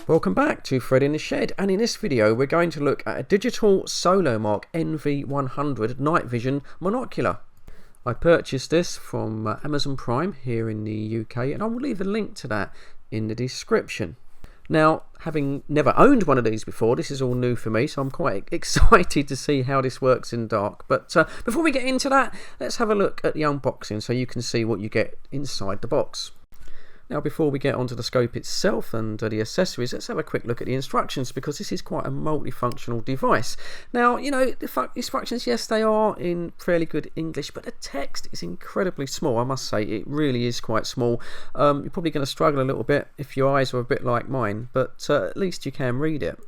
Welcome back to Fred in the Shed, and in this video we're going to look at a digital SOLOMARK NV100 night vision monocular. I purchased this from Amazon Prime here in the UK, and I will leave a link to that in the description. Now, having never owned one of these before, this is all new for me, so I'm quite excited to see how this works in dark. But before we get into that, let's have a look at the unboxing so you can see what you get inside the box. Now, before we get onto the scope itself and the accessories, let's have a quick look at the instructions, because this is quite a multifunctional device. Now, you know, the instructions, yes, they are in fairly good English, but the text is incredibly small. I must say, it really is quite small. You're probably going to struggle a little bit if your eyes are a bit like mine, but at least you can read it.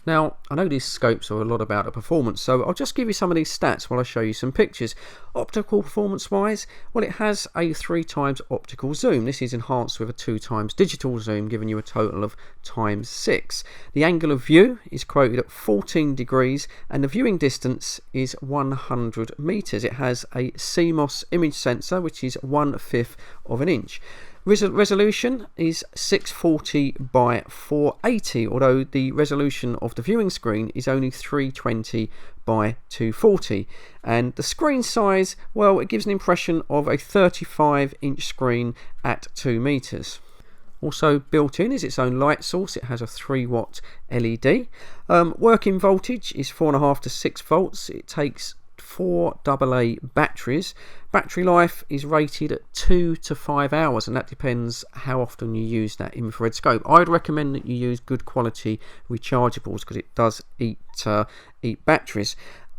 Now, I know these scopes are a lot about the performance, so I'll just give you some of these stats while I show you some pictures. Optical performance wise, well, it has a 3x optical zoom. This is enhanced with a 2x digital zoom, giving you a total of ×6. The angle of view is quoted at 14 degrees, and the viewing distance is 100 meters. It has a CMOS image sensor, which is 1/5 of an inch. Resolution is 640 by 480, although the resolution of the viewing screen is only 320 by 240. And the screen size, well, it gives an impression of a 35-inch screen at 2 meters. Also built in is its own light source. It has a 3-watt LED. Working voltage is 4.5 to 6 volts. It takes 4 AA batteries. Battery life is rated at 2 to 5 hours, and that depends how often you use that infrared scope. I'd recommend that you use good quality rechargeables, because it does eat batteries.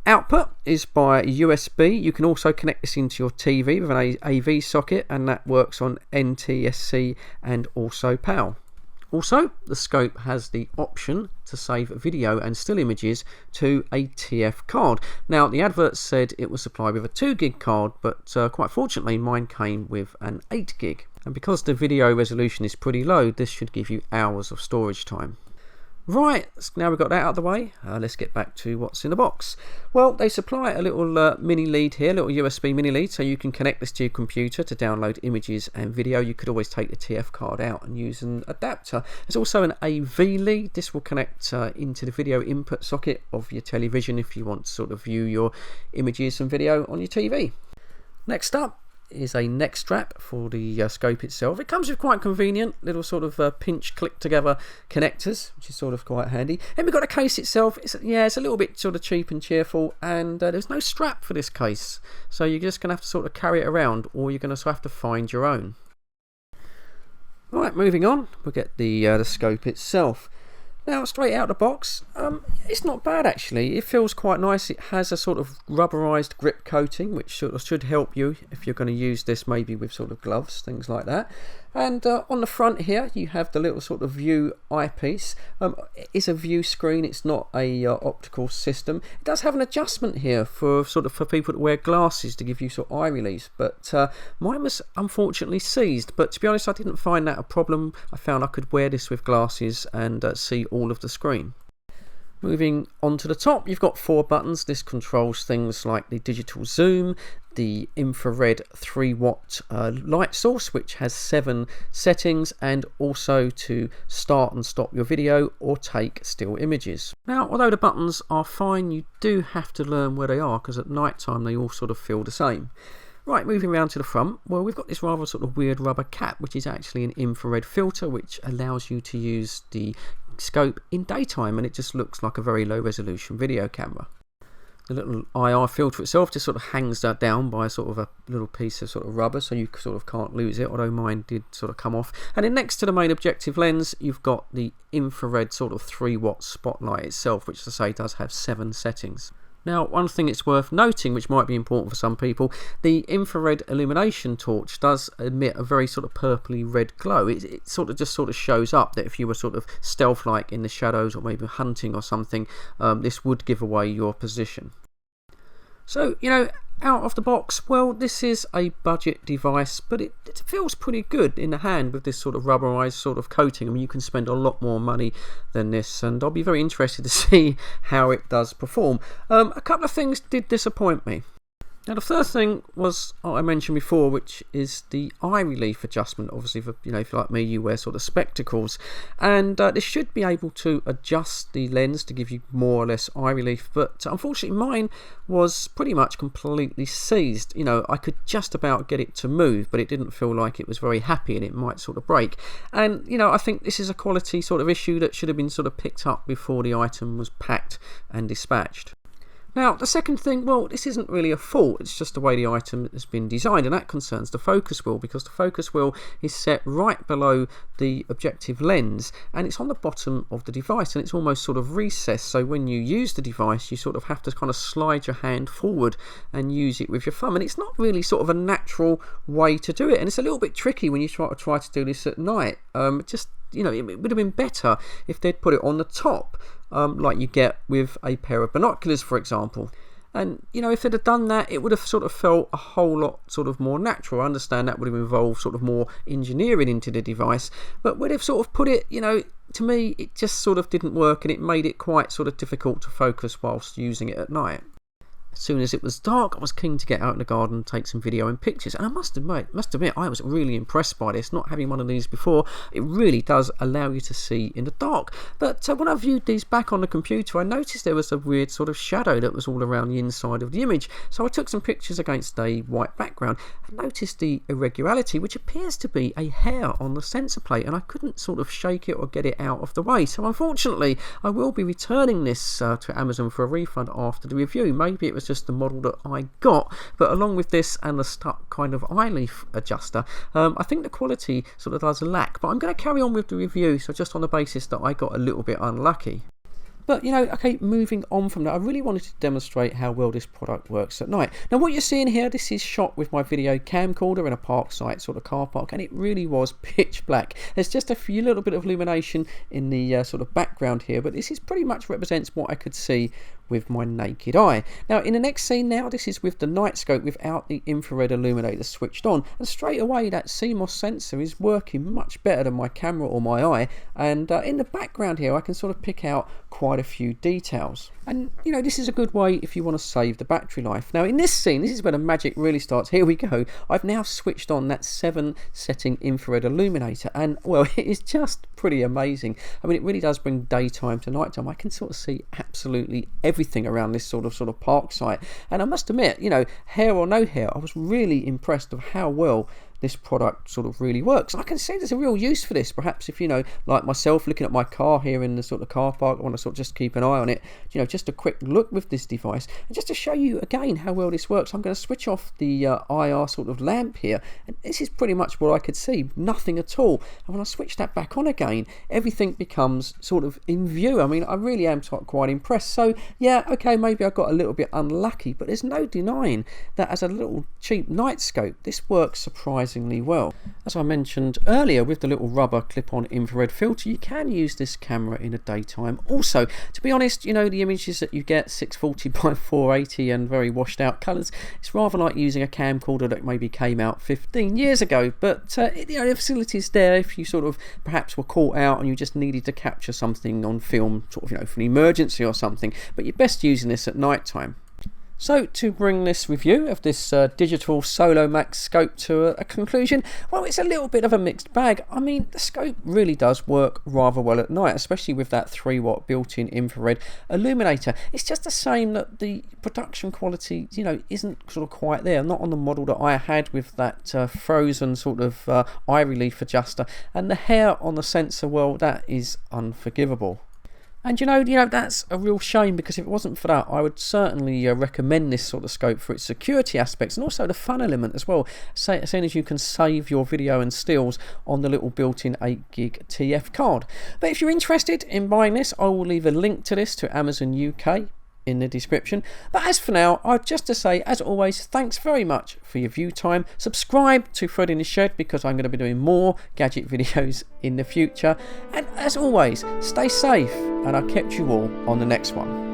Output is by USB. You can also connect this into your TV with an AV socket, and that works on NTSC and also PAL. Also, the scope has the option to save video and still images to a TF card. Now, the advert said it was supplied with a 2 gig card, but quite fortunately mine came with an 8 gig. And because the video resolution is pretty low, this should give you hours of storage time. Right, now we've got that out of the way, let's get back to what's in the box. Well, they supply a little mini lead here, little USB mini lead, so you can connect this to your computer to download images and video. You could always take the TF card out and use an adapter. There's also an AV lead. This will connect into the video input socket of your television if you want to sort of view your images and video on your TV. Next up is a neck strap for the scope itself. It comes with quite convenient little sort of pinch click together connectors, which is sort of quite handy. And we've got a case itself. It's a little bit sort of cheap and cheerful, and there's no strap for this case, so you're just going to have to sort of carry it around, or you're going to have to find your own. Right, moving on, we'll get the scope itself. Now, straight out of the box, it's not bad actually. It feels quite nice. It has a sort of rubberized grip coating, which should help you if you're going to use this maybe with sort of gloves, things like that. And on the front here, you have the little sort of view eyepiece. It's a view screen. It's not a optical system. It does have an adjustment here for people that wear glasses to give you sort of eye relief. But mine was unfortunately seized. But to be honest, I didn't find that a problem. I found I could wear this with glasses and see all of the screen. Moving on to the top, you've got 4 buttons. This controls things like the digital zoom, the infrared 3-watt light source, which has 7 settings, and also to start and stop your video or take still images. Now, although the buttons are fine, you do have to learn where they are, because at night time they all sort of feel the same. Right, moving around to the front, well, we've got this rather sort of weird rubber cap, which is actually an infrared filter, which allows you to use the scope in daytime, and it just looks like a very low resolution video camera. The little IR filter itself just sort of hangs that down by sort of a little piece of sort of rubber, so you sort of can't lose it, although mine did sort of come off. And then next to the main objective lens, you've got the infrared sort of 3-watt spotlight itself, which, as I say, does have 7 settings. Now, one thing it's worth noting, which might be important for some people, the infrared illumination torch does emit a very sort of purpley red glow. It sort of just shows up that if you were sort of stealth-like in the shadows or maybe hunting or something, this would give away your position. So, you know, out of the box, well, this is a budget device, but it feels pretty good in the hand with this sort of rubberized sort of coating. I mean, you can spend a lot more money than this, and I'll be very interested to see how it does perform. A couple of things did disappoint me. Now the third thing was what I mentioned before, which is the eye relief adjustment. Obviously, for, if you're like me, you wear sort of spectacles, and this should be able to adjust the lens to give you more or less eye relief. But unfortunately, mine was pretty much completely seized. I could just about get it to move, but it didn't feel like it was very happy, and it might sort of break. And I think this is a quality sort of issue that should have been sort of picked up before the item was packed and dispatched. Now, the second thing, well, this isn't really a fault, it's just the way the item has been designed, and that concerns the focus wheel, because the focus wheel is set right below the objective lens, and it's on the bottom of the device, and it's almost sort of recessed, so when you use the device, you sort of have to kind of slide your hand forward and use it with your thumb, and it's not really sort of a natural way to do it, and it's a little bit tricky when you try to do this at night. It would have been better if they'd put it on the top, like you get with a pair of binoculars, for example. And if they'd have done that, it would have sort of felt a whole lot sort of more natural. I understand that would have involved sort of more engineering into the device, but where they've sort of put it, to me, it just sort of didn't work, and it made it quite sort of difficult to focus whilst using it at night. As soon as it was dark, I was keen to get out in the garden and take some video and pictures, and I must admit I was really impressed by this. Not having one of these before, it really does allow you to see in the dark. But when I viewed these back on the computer, I noticed there was a weird sort of shadow that was all around the inside of the image, so I took some pictures against a white background and noticed the irregularity, which appears to be a hair on the sensor plate, and I couldn't sort of shake it or get it out of the way. So unfortunately, I will be returning this to Amazon for a refund after the review. Maybe it was just the model that I got, but along with this and the stuck kind of eye leaf adjuster, I think the quality sort of does lack, but I'm going to carry on with the review, so just on the basis that I got a little bit unlucky. But okay, moving on from that, I really wanted to demonstrate how well this product works at night. Now what you're seeing here, this is shot with my video camcorder in a parkside sort of car park, and it really was pitch black. There's just a few little bit of illumination in the sort of background here, but this is pretty much represents what I could see with my naked eye. Now in the next scene now, this is with the night scope without the infrared illuminator switched on, and straight away that CMOS sensor is working much better than my camera or my eye, and in the background here I can sort of pick out quite a few details. And this is a good way if you want to save the battery life. Now in this scene, this is where the magic really starts. Here we go. I've now switched on that 7 setting infrared illuminator, and well, it is just pretty amazing. I mean, it really does bring daytime to nighttime. I can sort of see absolutely everything around this sort of park site, and I must admit, hair or no hair, I was really impressed of how well this product sort of really works. And I can see there's a real use for this. Perhaps if like myself, looking at my car here in the sort of car park, I want to sort of just keep an eye on it, just a quick look with this device, and just to show you again how well this works, I'm going to switch off the IR sort of lamp here, and this is pretty much what I could see, nothing at all. And when I switch that back on again, everything becomes sort of in view. I mean, I really am quite impressed. So yeah, okay, maybe I got a little bit unlucky, but there's no denying that as a little cheap night scope, this works surprisingly well. As I mentioned earlier, with the little rubber clip-on infrared filter, you can use this camera in the daytime. Also, to be honest, the images that you get, 640 by 480 and very washed out colours, it's rather like using a camcorder that maybe came out 15 years ago, but the facility's there if you sort of perhaps were caught out and you just needed to capture something on film, sort of for an emergency or something, but you're best using this at night time. So to bring this review of this digital SOLOMARK scope to a conclusion, well, it's a little bit of a mixed bag. I mean, the scope really does work rather well at night, especially with that 3-watt built-in infrared illuminator. It's just a shame that the production quality, isn't sort of quite there. Not on the model that I had with that frozen sort of eye relief adjuster, and the hair on the sensor, well, that is unforgivable. And that's a real shame, because if it wasn't for that, I would certainly recommend this sort of scope for its security aspects and also the fun element as well, seeing as you can save your video and stills on the little built-in 8GB TF card. But if you're interested in buying this, I will leave a link to this to Amazon UK in the description. But as for now, I've just to say, as always, thanks very much for your view time. Subscribe to Fred in the Shed, because I'm going to be doing more gadget videos in the future. And as always, stay safe, and I'll catch you all on the next one.